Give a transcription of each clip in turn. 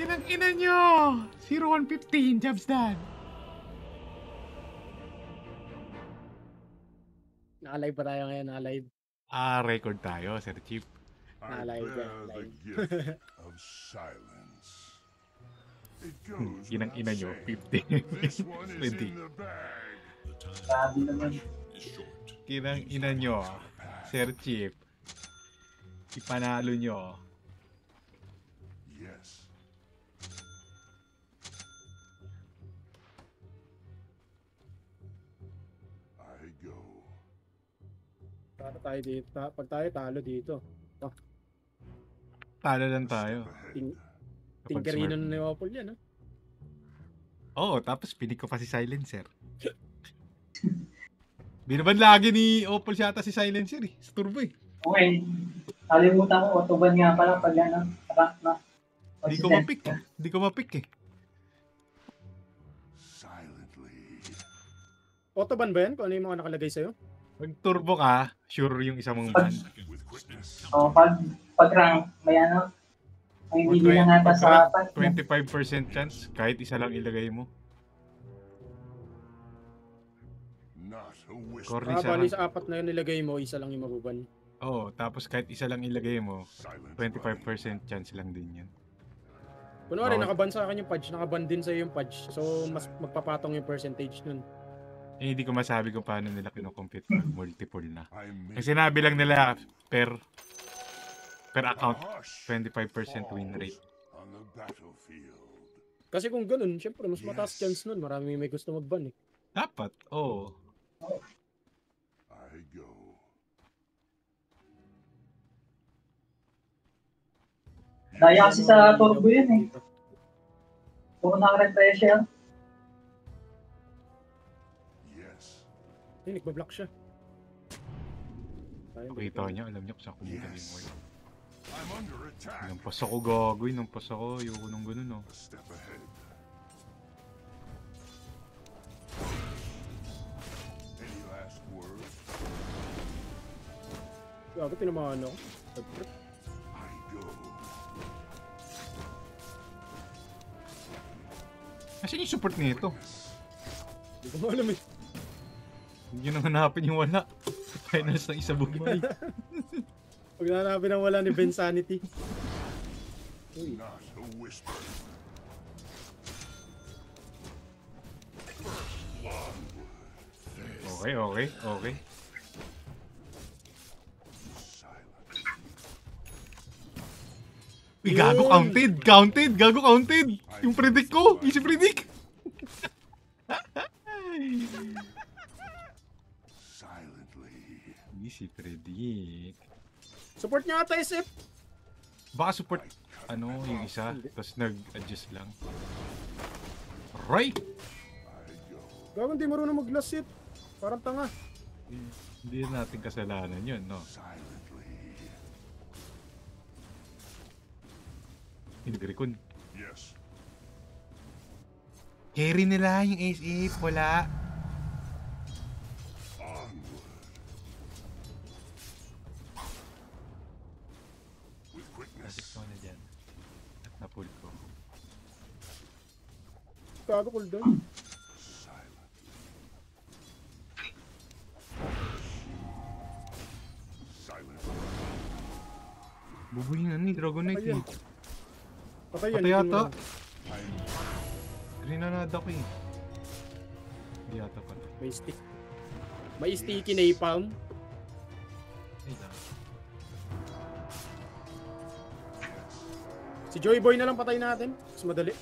Kinang ina nyo! 0115, jobs done. Naka-live pa tayo ngayon, naka-live. Record tayo, Sir Chief. Naka-live ka, live. Of silence. It Kinang ina nyo, 50. 20. Grabe naman. Kinang ina nyo, Sir Chief. Ipanalo nyo. Yes. I go. Talo tayo dito. Pag tayo talo dito. Talo lang tayo. Tinkerino na ni Wapol yan, ha? Oo, tapos pinig ko pa si Silencer. Di naman lagi ni Opal siyata si Silencer eh. Sa turbo eh. Okay. Kalimutan ko, autoban nga pala pag ano, rank na. Di ko mapick eh. Di ko mapick eh. Silently. Autoban ba yan? Kung ano yung mga nakalagay sa'yo? Pag turbo ka, sure yung isa mong ban. With quickness. O, pag rank, may ano, may hindi na nga sa apat. 25% chance, kahit isa lang ilagay mo. Not a whisper. Corny sa Bali sa apat na yun nilagay mo, isa lang yung mabuban. Oo, tapos kahit isa lang ilagay mo, Silent 25% chance lang din yan. Kunwari, Bawat- nakaban sa akin yung pudge, nakaban din sa'yo yung pudge. So, mas magpapatong yung percentage nun. Eh, hindi ko masabi kung paano nila kinocompute multiple na. I made Kasi sinabi lang nila per a account, hush 25% win rate. on the battlefield. Kasi kung ganun, syempre, mas mataas chance nun. Marami may gusto magban eh. Dapat, oo. I go. Daya kasi sa turbo yun eh. Puro naka-refresh siya. Yes. Ay, nagbablock siya. Ayun, Pakita niya, alam niya kung saan kumita yung wall. I'm under attack. Nampas ako gagawin, nampas ako. Ayoko nung ganun, no. A step ahead. Any last words? Gago, tinamaan ako. I go. Kasi yung support nito. Hindi ko alam eh. Yun ang hanapin yung wala. Finals ng isa bumay. Pag nanapin ang wala ni Ben Sanity. Uy, Not a whisper. Okay, okay, okay. Silent. Uy, gago, counted! Counted! Gago, counted! Yung predict ko! Easy predict! Silently. Easy predict. support niya ata SF. Baka support, ano, yung isa, tapos nag-adjust lang. Right! I go. Gago, hindi marunong mag-last hit. Parang tanga. Hindi natin kasalanan yun, no? Silently. Pinag-recon. Yes. Carry nila yung SF, wala. Onward. With quickness. Nasip ko na dyan. At na-pull ko. Gago, cooldown. Silent. Silent. Bubuhin na ni Dragon Knight Ayun. eh. Patay yan. Patay itin mo yata. lang. I'm Grenada ko eh. Hindi yata pala. May stick. May sticky napalm. Ay lang. Si Joy Boy na lang patay natin. Mas madali.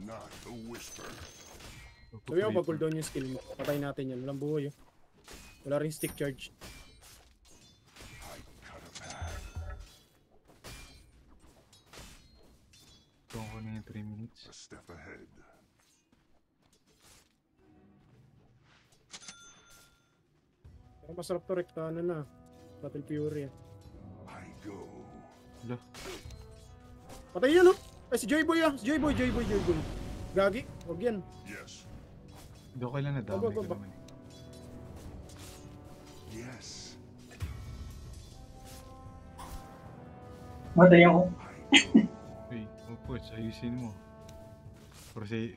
not a whisper. Sabi ako pag cooldown yung skill mo. Patay natin yan. Walang buhay oh. Wala rin stick charge. I cut a path. Ito ko na yung 3 minutes. A step ahead. Pero masarap to rektahan na. Battle Fury. I go. Wala. Patay yan oh. Ay si Joy Boy ah. Si Joy Boy. Gagi. Huwag yan. Yes. Hindi ko kailan nadamay Go, ko go. naman. Yes. Matay ako. I go. Poch, ayusin mo.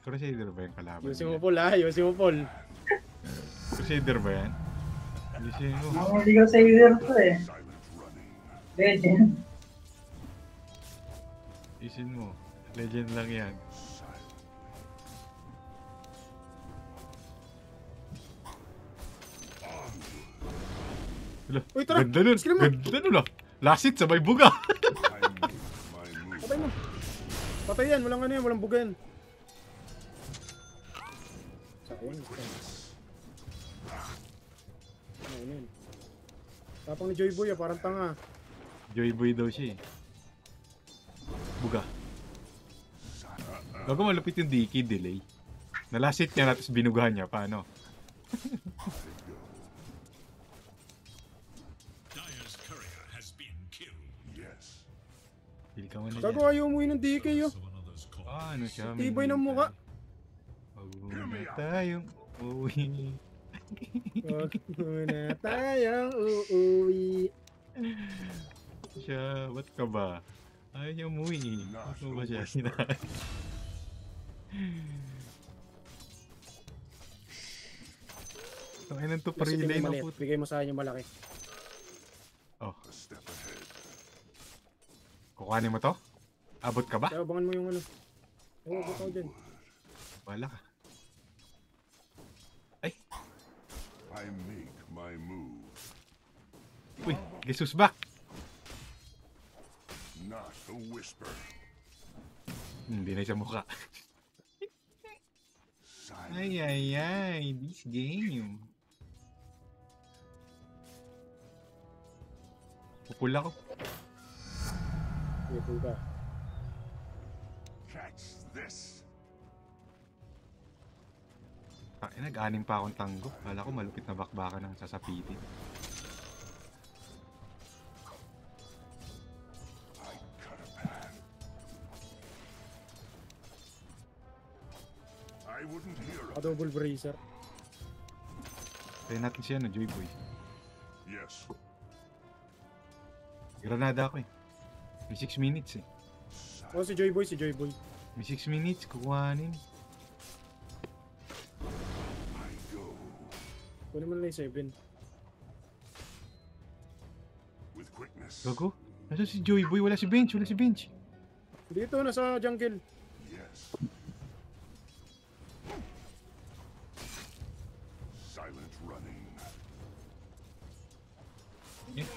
Crusader ba yung kalaban? Ayusin mo, nila? Paul, ha? Ayusin mo, Paul. Crusader ba yan? Ayusin mo. Mga hindi ko sa either to eh. Silent running. Legend. Ayusin mo. Legend lang yan. Silent. Wala, Uy, tara! ganda nun. Skill mo! Ganda nun ah. Last hit, sabay buga. I make my move. Patay mo. Patay yan, walang ano yan, walang bugan. Sayang. Ano yun? Tapang ni Joy Boy, parang tanga. Joy Boy daw siya eh. Buga. Bago malupit yung DK delay. Nalast hit niya na tapos binugahan niya. Paano? Dire's courier has been killed. Yes. Pili ka muna Gago, dyan. ayaw umuwi ng DK, yo. So another's call. Ah, ano siya? Tibay ng mukha. Huwag muna tayong uuwi. Huwag muna tayong uuwi. Siya, ba't ka ba? Ayaw niya umuwi. Ba't mo ba siya hinahan? Ang inan to Kasi pa-relay tingin ng maliit. puto. Bigay mo sa akin yung malaki. A step ahead. Kukuhanin mo to? Abot ka ba? Kaya abangan mo yung ano. Oo, abot ako dyan. Wala ka. I make my move. Uy, Jesus back! Not a whisper. Hindi na siya mukha. Silent. Ay, this game. Pupula ko. Sige, pull ka. Catch this. Nag-anim pa akong tanggo. Kala ko malupit na bakbakan ng sasapitin. I cut a path. I wouldn't hear of it. Double bracer. Kaya natin siya no, Joy Boy. Yes. Granada ako eh. May 6 minutes eh. Oh, si Joy Boy, si Joy Boy. May 6 minutes, kukuhanin. I go Kunin mo na yung 7. with quickness. Gago? Nasaan si Joy Boy? Wala si Bench, wala si Bench. Dito, nasa jungle. Yes. Silent running. Eh,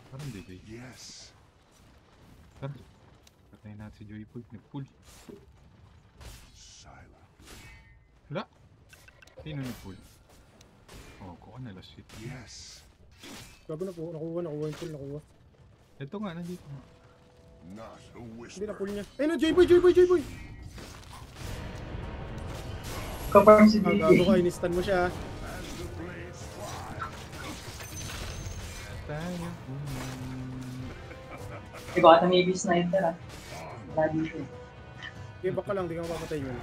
parang di Joy. Yes. Tara. Patayin natin si Joy Boy. Nag-pull. Silent. Wala. Sino nag-pull? Oh, kuha na last hit. Yes. Gago na po, nakuha yung pull, nakuha. Ito nga, nandito. Not a Hindi na whisper. pull niya. Ayun na, Joy Boy, Joy Boy, Joy Boy! Kaparm si Ah, gago ka, DK. inistan mo siya. As the blades fly. Tayo. Eh, baka may sniper ah. Wala dito. Okay, back ka lang, di ka mapapatay yun. Ito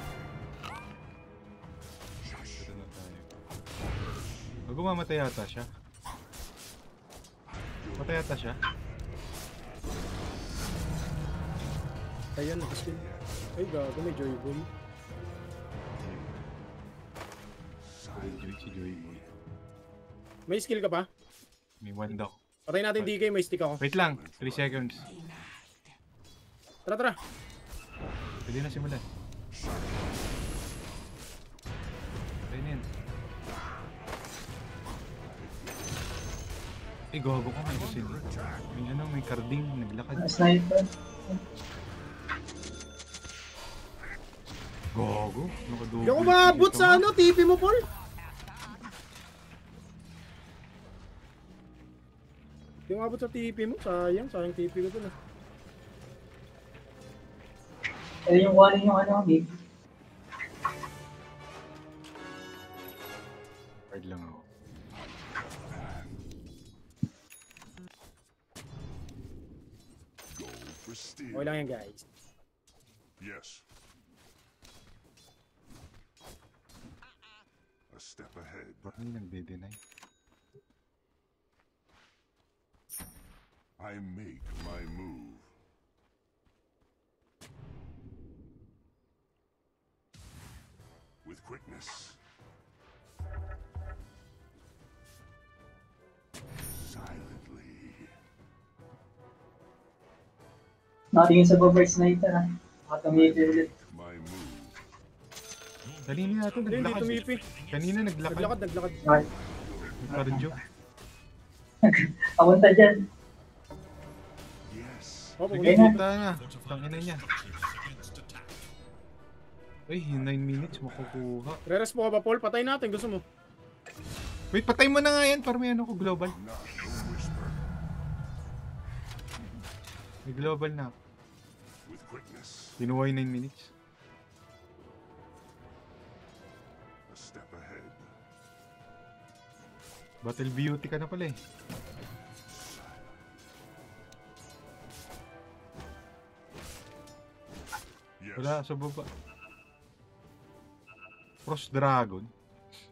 na tayo. Bago mamatay yata siya. Matay yata siya. Ayan, nakaskill. Ay, gago, may Joy Boy. Si Joy Boy. May skill ka pa? May one dock. Patay natin DK, may stick ako. Wait lang, 3 seconds. Tara, tara. Pwede na simulan. Pwede na yan. Eh, gago ko nga sila. May ano, may carding, naglakad. Sniper. Gago, nakadouble. Hindi ako maabot sa ano, TP mo, Paul. Hindi ako maabot sa TP mo, sayang TP ko dun ah. Ayun yung kuhanin yung ano, game. Hard lang ako. Go for steel. Okay lang yan, guys. Yes. A step ahead. Bakit hindi nagde-deny? I make my move. quickness. Silently. Nakatingin sa Bobber Sniper ha. Nakatumipi ulit. My move. Kanina natin Hindi, hindi naglakad. tumipi. Kanina naglakad. Naglakad. Ay, Nagkarudyo. papunta dyan. Yes. Oh, Sige, papunta. kita na. Tangina niya. Against attack. Ay, yung 9 minutes makukuha. Re-rest mo ka ba, Paul? Patay natin. Gusto mo? Wait, patay mo na nga yan para may ano ko global. Not a whisper. May global na. With quickness. Kinuha yung 9 minutes. A step ahead. Battle beauty ka na pala eh. Yes. Wala, sa baba. Cross Dragon.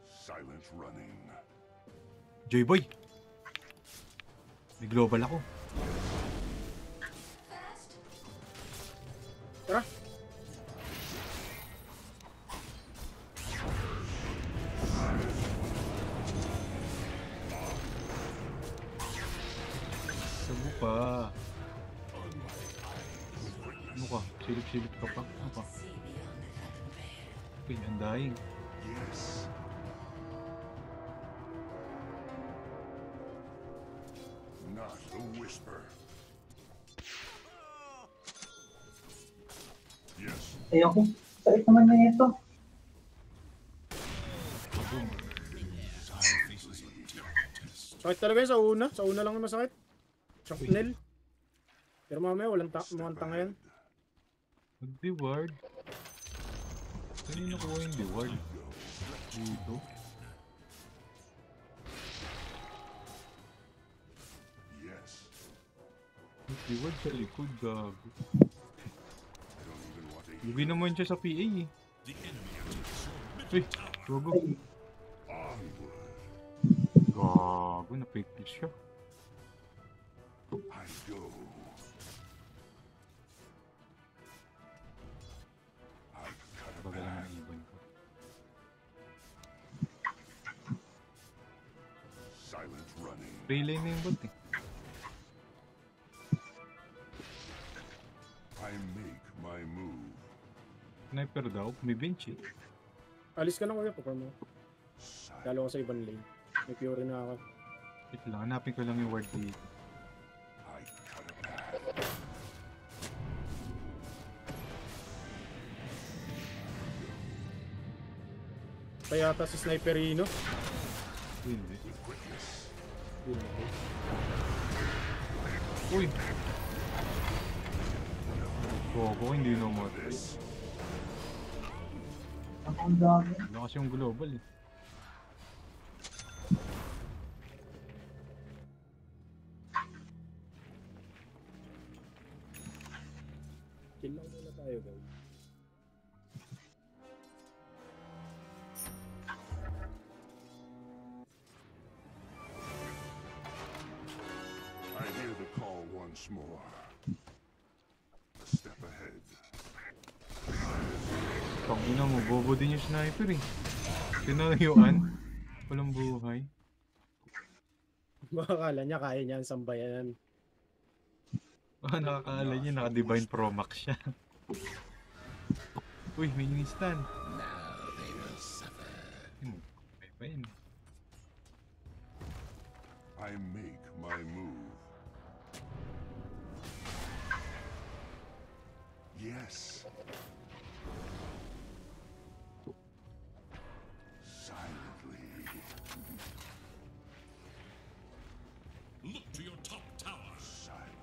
Silent running. Joy Boy. May global ako. Tara. Sabo pa. Ano ka? Silip-silip ka pa? Ano ka? Okay, ang daing. Yes. Not a whisper. Yes. Ayoko. Sakit naman na ito. Sakit talaga yun sa una. Sa una lang yung masakit. Shrapnel. Pero mamaya walang tanga yan. Mag-reward. Kanina nakuha yung reward. Dito. Yes. Mag-reward sa likod, gago. I don't even want to hear. Lugi naman siya sa PA eh. The enemy attacks your Uy, middle tower. gago. Onward. Gago, na-fake news siya. I go. I cut a Bagal path. naman ang ibon ko. Silent running. Relay na yung bot eh. I make my move. Sniper daw, may bench eh. Alis ka na kuya. Pagka mo. Silent. Lalo ko sa ibang lane. May Fury na ako. Wait lang, hanapin ko lang yung word dito. I cut a path. Kaya ata si Sniperino. Hindi. With quickness. Uy! Gogo, hindi na umatay. Ako ang dami. Wala kasi yung global eh. Kill lang muna tayo guys. I hear the call once more. A step ahead. Pangina mo, bobo din yung sniper eh. Tinayuan. Walang buhay. Baka akala niya kaya niya ang sambayan. Baka nakakaala niya, naka-Divine Pro Max siya. Uy, may instant. May pa yun. I make my move. Yes. Silently. Look to your top tower. Silently.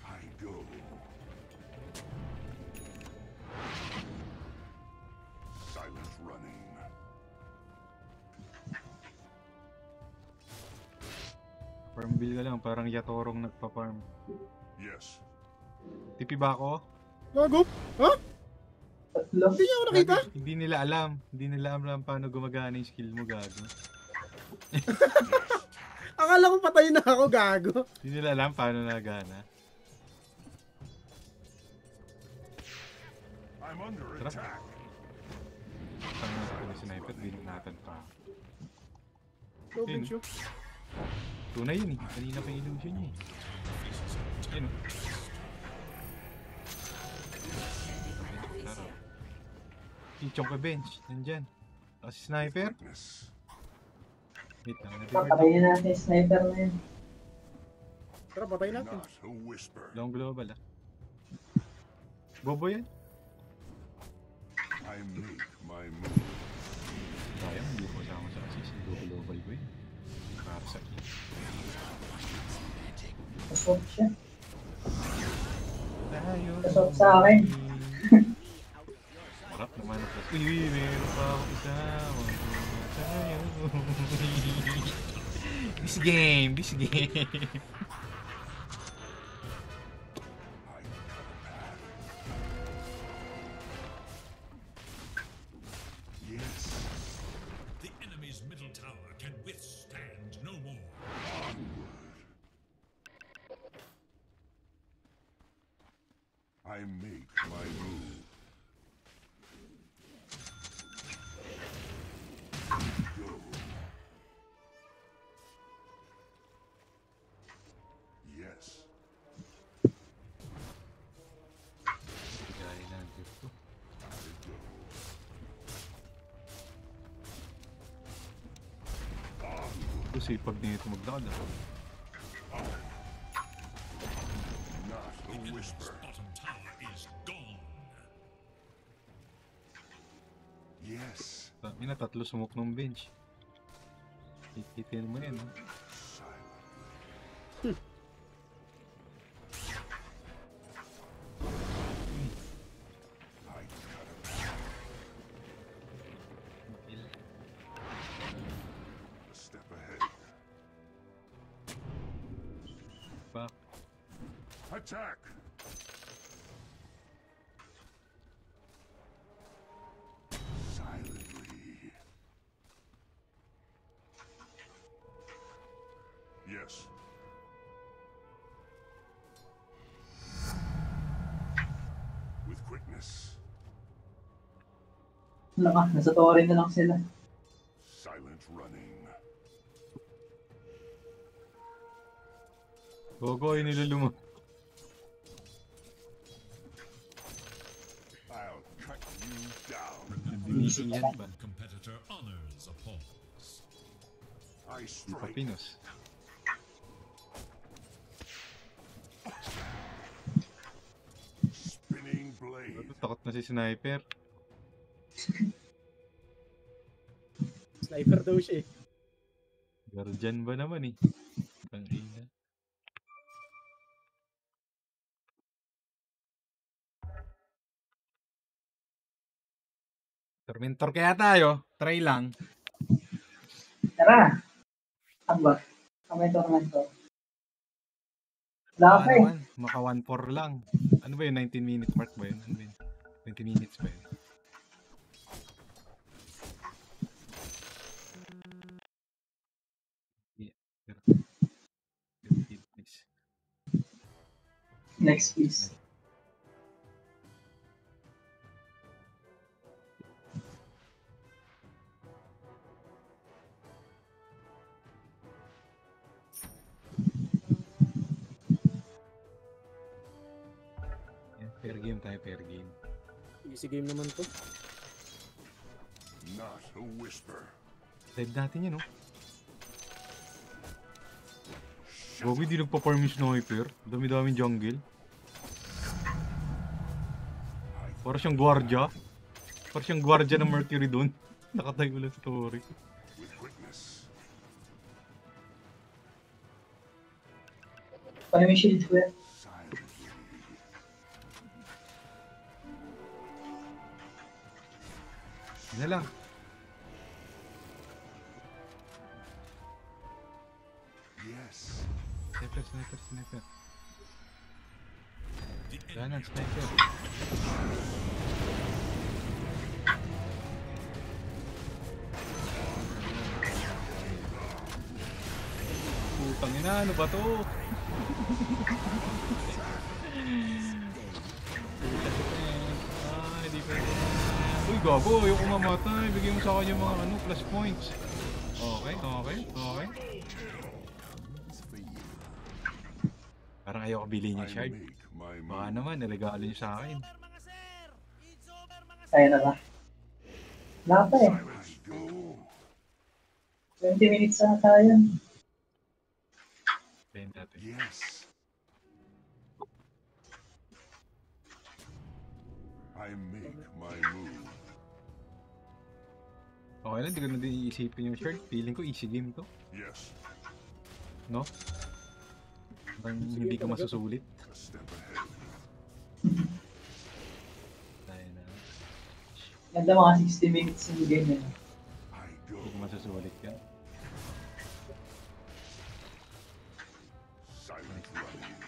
I go. Silent running. Farm bill ka lang, parang Yatorong nagpa-farm. Yes. Tipi ba ako? Gago! Ha? Tatlo. Hindi niya ako nakita? Hindi nila alam. Hindi nila alam paano gumagana yung skill mo, gago. Akala ko patay na ako, gago. Hindi nila alam paano nagana. I'm under Tara. attack. Tama na sa sniper, di natin pa. Low bench yun. Tunay yun eh. Kanina pa yung illusion niya eh. Ayun o. Tara. Chichong ka bench. Nandyan. Tapos sniper. Witness. Wait lang. Patayin natin yung sniper na yun. Tara, patayin natin. Not a whisper. Long global ah. Bobo yan. I make my move. Sayang, hindi ko kasama sa assist. Global ko yun. Para sa akin. Kasot siya. Tayo. Kasot sa akin. Harap naman ang plus. Uy, meron pa ako kasama. Tayo. This game. Yes. The enemy's middle tower can withstand no more. I make my move. Go. Yes. Gaya lang dito. I go. Kasi pag nito maglakad ako. Not a whisper. Bottom tower is gone. Yes. Sabi na tatlo sumok ng bench. Ikitin mo yan. Silent. I cut a path. A step ahead. Back. Attack! Silently. Yes. With quickness. Wala ka, nasa tower na lang sila. Silent running. Gogo, yung nilulumo. I'll cut you down. Binising yan ba? Competitor honors a pause. I Di pa strike. pinos. Spinning blade. Takot na si sniper. Sniper daw siya eh. Guardian ba naman eh? Tangina. Tormentor kaya tayo. Try lang. Tara! Ang ba? Kamay tormentor. Wala ka eh. Naman, maka 1-4 lang. Ano ba yun? 19 minute mark ba yun? Ano ba yun? 20 minutes ba yun? Yeah. 15 minutes. Next piece. Yeah, fair game tayo, fair game. Easy game naman to. Not a whisper. Live natin yun, oh. Gogi, di nagpa-farm yung sniper. Dami-daming jungle. Para siyang gwardya. Para siyang gwardya ng Mercury doon. Nakatayo lang sa story. With quickness. Paano yung shield ko yan? Silently. Yun na lang. Yes. Sniper, sniper, sniper. The Ganan, enemy sniper. Putang ina, ano ba to? Ay, di Uy, gago. Ayoko mamatay. Bigyan mo sa akin yung mga ano, plus points. Okay, okay, okay. Parang ayoko bilhin yung I shard. make my Baka move. naman, niregalo niyo sa akin. Kaya na ba? Wala pa eh. Silence go. 20 minutes na tayo. Tayin natin. Yes. I make my move. Okay lang, di ko na din iisipin yung shard. Feeling ko easy game to. Yes. No? Parang hindi ka masusulit. A step ahead. Tayo na. Ganda mga 60 minutes yung game eh. I go. Hindi ka masusulit yan. Silent running.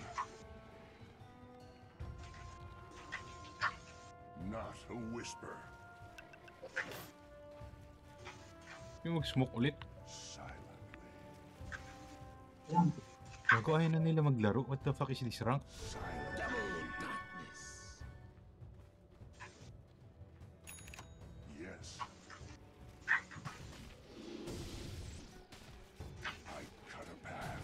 Not a whisper. Yung smoke ulit. Silently. Yan. Bago ayaw na nila maglaro. What the fuck is this rank? Silently. Yes. I cut a path.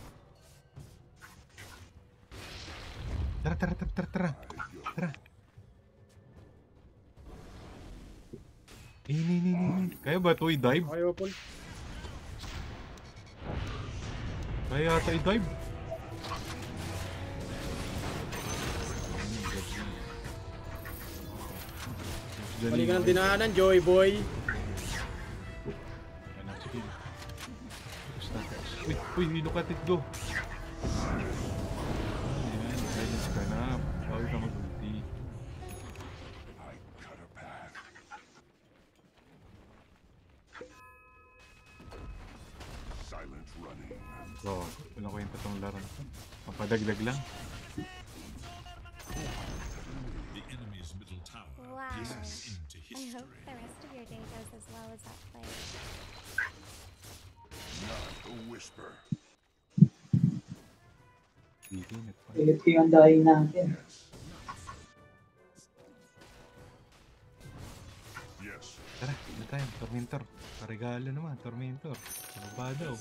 Tara, tara, tara, tara, tara. I go. Tara. Ini. Kaya ba ito i-dive? Okay, Opal. Kaya yata i-dive. Mali ka ng dinaanan, Joy Boy. Ano, sige. Uy, look at it go. Ayan, silence ka na. Bawal ka mag-ulti. I cut a path. Silent running. So, wala ko yung tatong laro. Mapadagdag lang. The enemy's middle tower Wow. passes into I history. hope the rest of your day goes as well as that play. Not a whisper. Sige, nagpa. Pilit ko yung dying natin. Yes. Tara, ano tayo? Tormentor. Paregalo naman, Tormentor. Ano ba daw?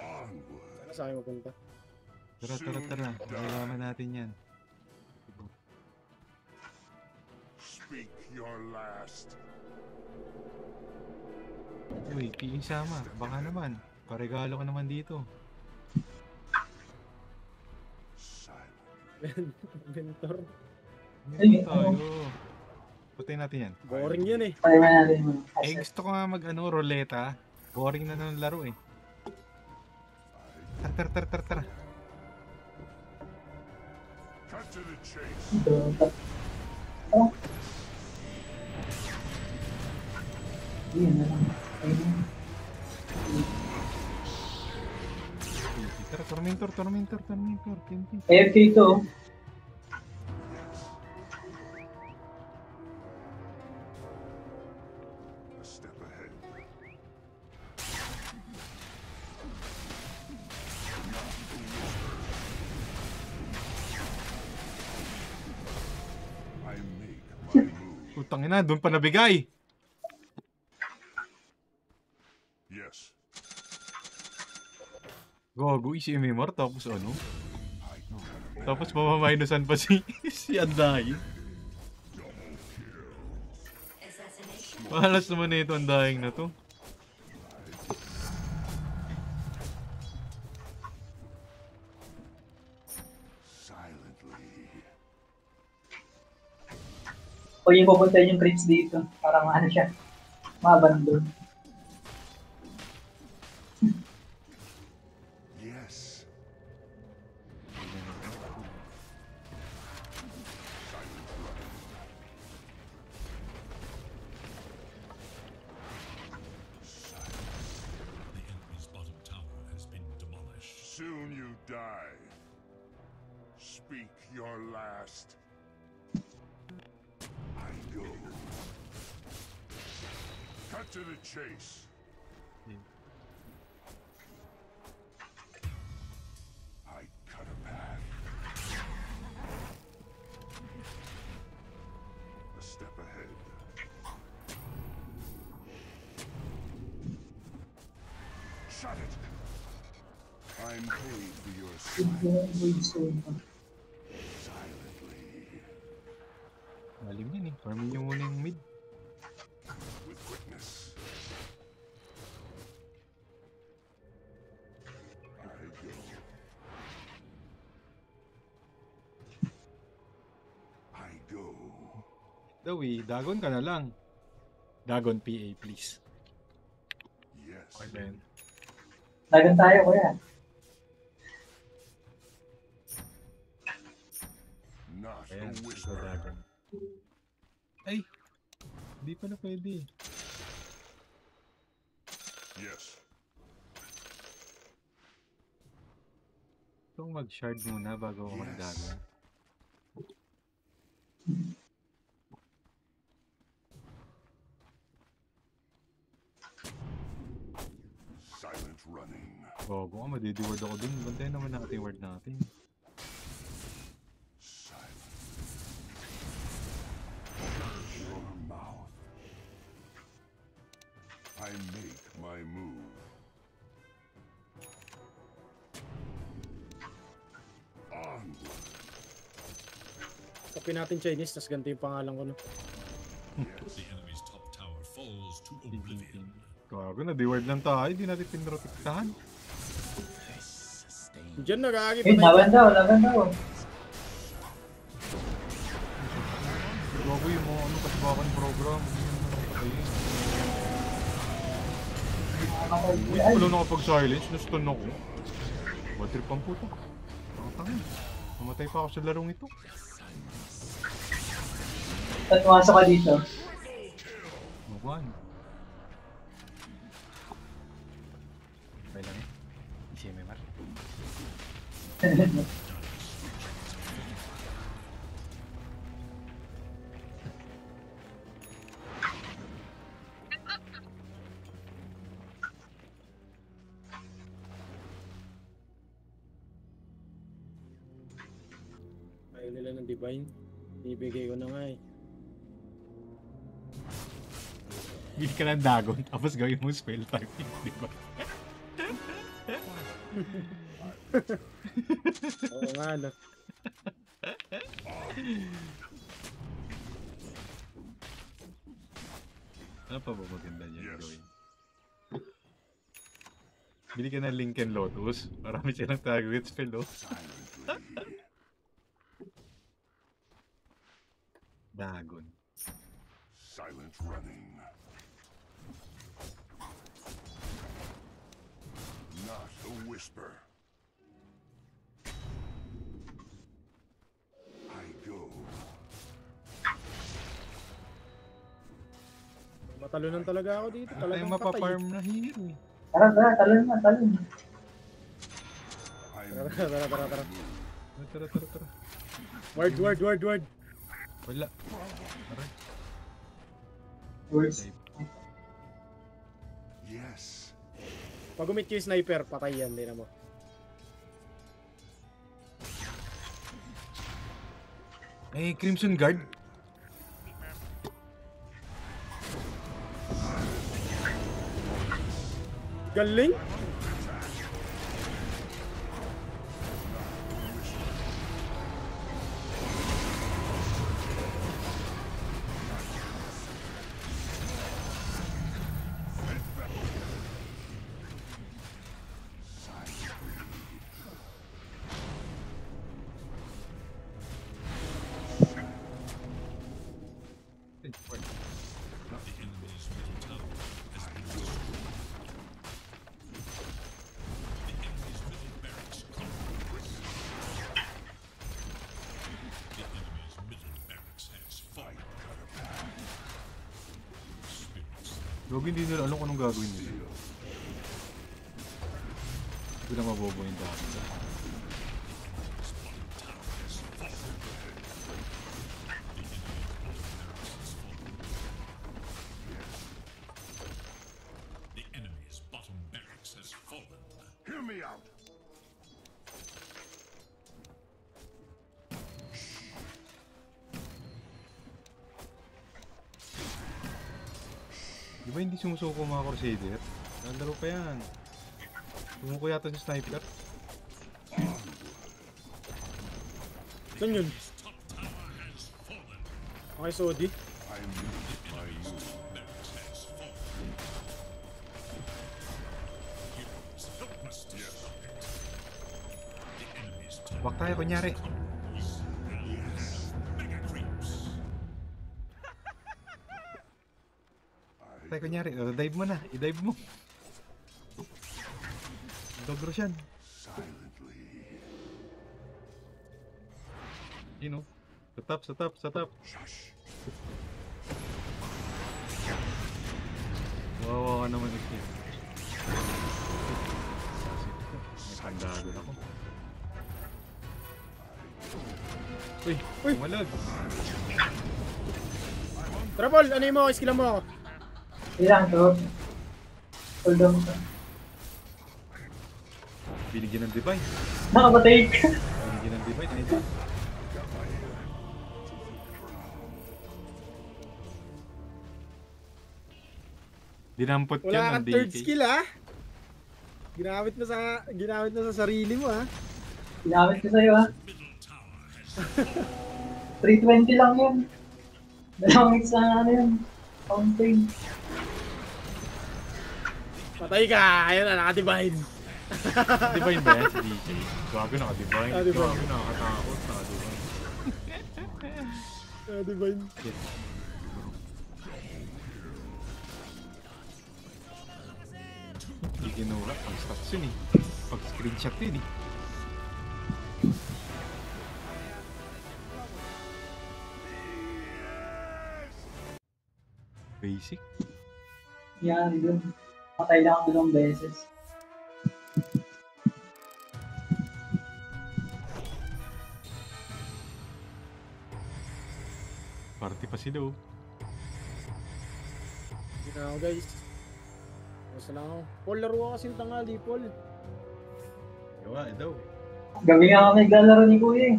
Onward. Sana sa akin mapunta. Tara. Malalaman natin yan. Speak your last. Uy, sama. Baka naman. Paregalo ka naman dito. Silent. Mentor. Hindi tayo. Putay natin yan. Boring yun eh. Try natin yung Eh, gusto ko nga mag roleta. Boring na ng laro eh. Tara. Cut to the chase. Ito. Oh. Yan na lang. Ayun. Tara, Tormentor. Tintin. AFK ito. Oh. A step ahead. I make my move. Putang ina, doon pa nabigay. Yes. Gogo, si MMR, tapos ano? I cut a Tapos mamaminosan pa si Andahin. Mahalas naman na ito Andahin na to. silently. O yung pupuntahin yung creeps dito. Para maano siya. Mabandon. Yes. The enemy's bottom tower has been demolished. Soon you die. Speak your last. I go. Cut to the chase. I cut a path. Shut it. I'm paid for your silently. Malim yan eh. Farmin nyo muna yung mid. With quickness. I go. I go. Dawi, Dagon ka na lang. Dagon PA please. Yes. Okay then. Dagan tayo, kuya. Not a Ayan, ito whisper. Dagon. Ay! Hindi pala pwede. Yes. Itong mag-shard muna bago ako mag-Dagon. Silent running. Bago ka, madidi-ward ako dun. Bantayan naman natin yung ward natin. Silent. Your mouth. I make my move. Onward. Copy natin Chinese, tas ganito yung pangalan ko no. The enemy's top tower falls to oblivion. Gago na, di-ward lang tayo. Hindi natin pinrotektahan. Diyan nag-aagi Eh, laban daw, laban daw. Gago yung mga ano kasibakan program. Hindi ko pala nakapag-silence. Na-stun ako. Bad trip ang puto. Nakatangin. Namatay pa ako sa larong ito. At pumasok ka dito. Mabuhan. Okay lang eh. CMMR. Ayaw nila ng divine. Ibigay ko na nga eh. Bili ka ng Dagon, tapos gawin mo spell typing, di ba? Oo nga no. Ano pa ba maganda niyan Yes. gawin? Bili ka ng Lincoln Lotus, marami silang target spell, oh. Silently. Dagon. Silent running. Not a whisper. I go. Matalunan talaga ako dito. Wala Talagang tayong patay. mapaparm na hero eh. Tara, tara, talon na, talon. I Tara, make tara, tara, tara. Tara. Ward. Wala. Tara. Words. Yes. Pag umit yung sniper, patay yan din mo. Eh, Crimson Guard. Galing! The enemy's middle tower has been destroyed. The enemy's middle barracks compromised. The enemy's middle barracks has fallen. Spirits. Gawin hindi nila alam kung anong gagawin nila. Hindi na mabobo yung dami. The enemy's bottom barracks has fallen. Hear me out. Di ba hindi sumusuko mga Crusader? Nalaro pa yan. Tumuko yata si sniper. Saan yun? Okay, Sodi. I am used by you. Wag tayo kunyari. Tayo kunyari. Dive mo na. I-dive mo. Dog Roshan. Silently. You know. Sa top. Shush. Wawa ka naman ito. May pandagon ako. Uy! Umalag! Tara, Paul, ano yung mo? Skillan mo ako. Ilang to. Hold on. Binigyan ng divine. Nakapatay. Binigyan ng divine. Ay, dinampot Wala yan kang ng third DK. skill, ha? Ginamit mo sa sarili mo, ha? Ginamit ko sa'yo ha. 320 lang yun. Dalawang hits na ano yun. Fountain. Patay ka! Ayan na, naka-divine. Divine ba yan si DK? Gago naka-divine. Ah, divine. Gago nakakatakot. Naka-divine. Divine. Yes. Hindi kinuha. Pag stats yun eh. Pag screenshot yun eh. Basic. Yan, dun. Patay lang ako dalawang beses. Party pa si Do. Hindi na ako, guys. Basta lang ako. Paul, laro ako kasing tangali, Paul. Gawa, daw. Gabi nga ako naglalaro ni Kuya eh.